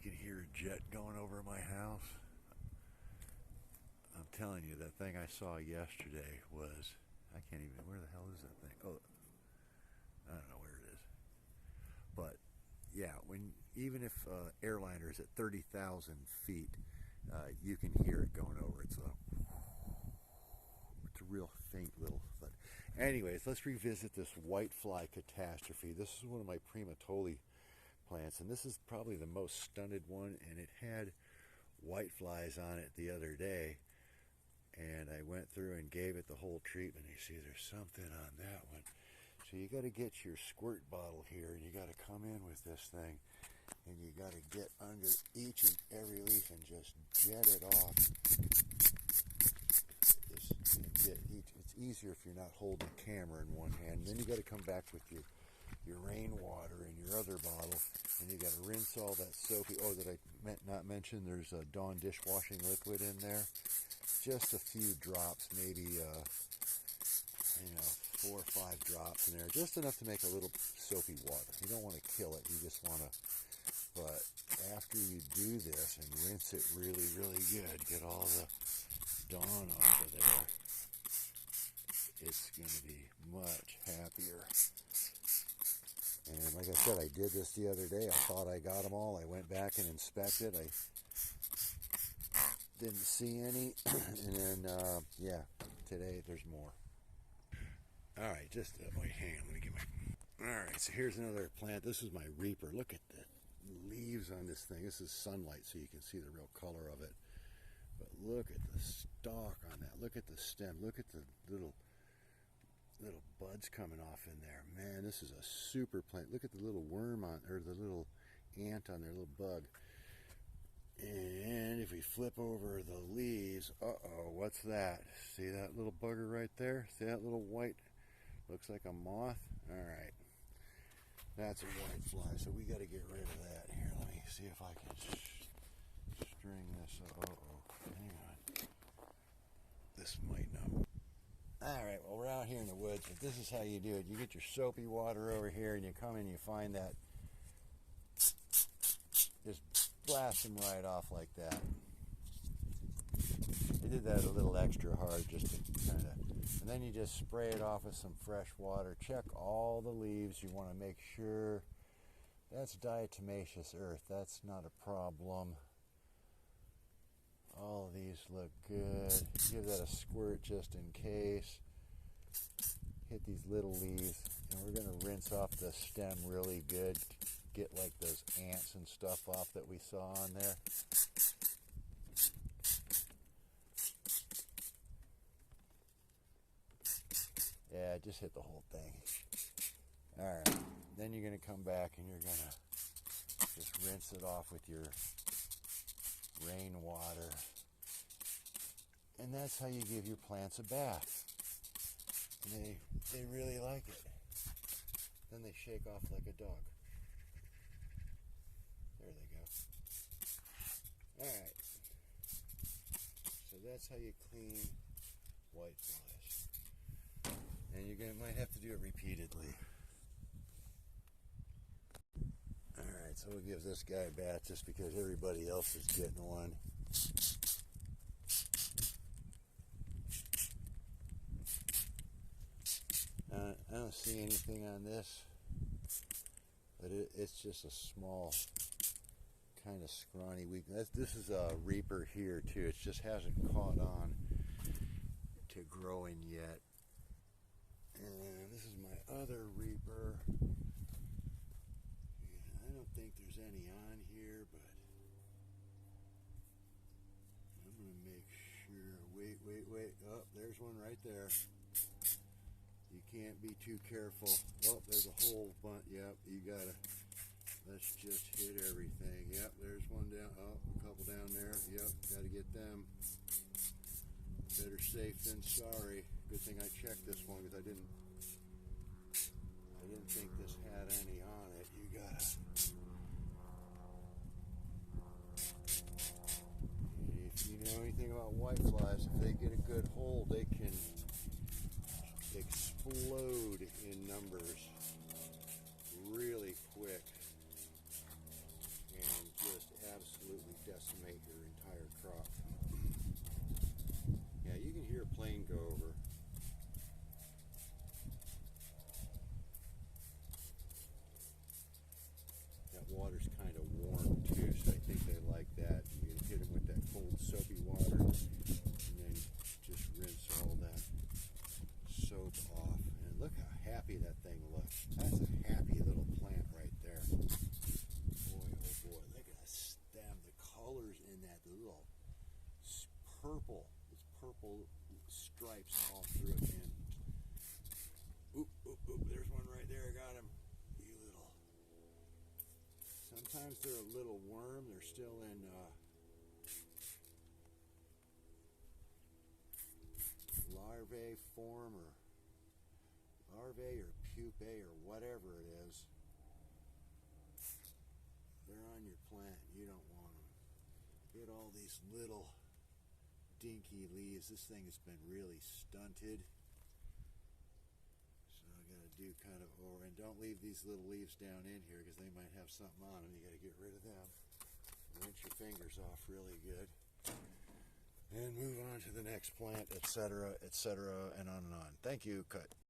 can hear a jet going over my house. I'm telling you, that thing I saw yesterday was, I can't even, where the hell is that thing? Oh, I don't know where it is. But yeah, even if airliner is at 30,000 feet, you can hear it going over. It's a real faint little thud. Anyways, let's revisit this whitefly catastrophe. This is one of my primatoli plants, and this is probably the most stunted one, and it had whiteflies on it the other day, and I went through and gave it the whole treatment. You see there's something on that one. So you got to get your squirt bottle here, and you got to come in with this thing, and you got to get under each and every leaf and just jet it off. It's easier if you're not holding the camera in one hand. And then you got to come back with your rainwater in your other bottle, and you got to rinse all that soapy. Oh, did I not mention there's a Dawn dishwashing liquid in there? Just a few drops, maybe 4 or 5 drops in there, just enough to make a little soapy water. You don't want to kill it, you just want to. But after you do this and rinse it really, really good, get all the Dawn off of there, it's going to be much happier. And like I said, I did this the other day. I thought I got them all. I went back and inspected. I didn't see any. And then, yeah, today there's more. All right, just wait, hang on. Let me get my... All right, so here's another plant. This is my Reaper. Look at the leaves on this thing. This is sunlight, so you can see the real color of it. But look at the stalk on that. Look at the stem. Look at the little buds coming off in there. Man, this is a super plant. Look at the little worm on, or the little ant on there, little bug. And if we flip over the leaves, what's that? See that little bugger right there? See that little white? Looks like a moth. All right, that's a whitefly. So we got to get rid of that. Here, let me see if I can string this up. Hang on. This might not. All right, well, we're out here in the woods, but this is how you do it. You get your soapy water over here, and you come in and you find that. Just blast them right off like that. I did that a little extra hard just to kind of, and then you just spray it off with some fresh water. Check all the leaves. You want to make sure that's diatomaceous earth. That's not a problem. All of these look good. Give that a squirt just in case. Hit these little leaves, and we're going to rinse off the stem really good. Get like those ants and stuff off that we saw on there. Yeah, just hit the whole thing. Alright, then you're going to come back and you're going to just rinse it off with your rainwater. And that's how you give your plants a bath. And they really like it. Then they shake off like a dog. There they go. Alright. So that's how you clean whiteflies. And you might have to do it repeatedly. Alright, so we'll give this guy a bath just because everybody else is getting one. I don't see anything on this, but it's just a small, kind of scrawny weakness. This is a Reaper here too. It just hasn't caught on to growing yet. And this is my other Reaper. And I don't think there's any on here, but I'm going to make sure. Wait. Oh, there's one right there. You can't be too careful. Oh, there's a whole bunch. Yep, you gotta. Let's just hit everything. Yep, there's one down. Oh, a couple down there. Yep, gotta get them. Better safe than sorry. Good thing I checked this one because I didn't think this had any on it. You gotta. If you know anything about whiteflies, if they get a good hold, they can explode in numbers really quick and just purple stripes all through it, man. Oop, oop, oop, there's one right there. I got him. You little. Sometimes they're a little worm. They're still in larvae form, or larvae or pupae or whatever it is. They're on your plant. You don't want them. Get all these little dinky leaves. This thing has been really stunted. So I got to do kind of over, and don't leave these little leaves down in here because they might have something on them. You got to get rid of them. Rinse your fingers off really good. And move on to the next plant, etc., etc., and on and on. Thank you. Cut.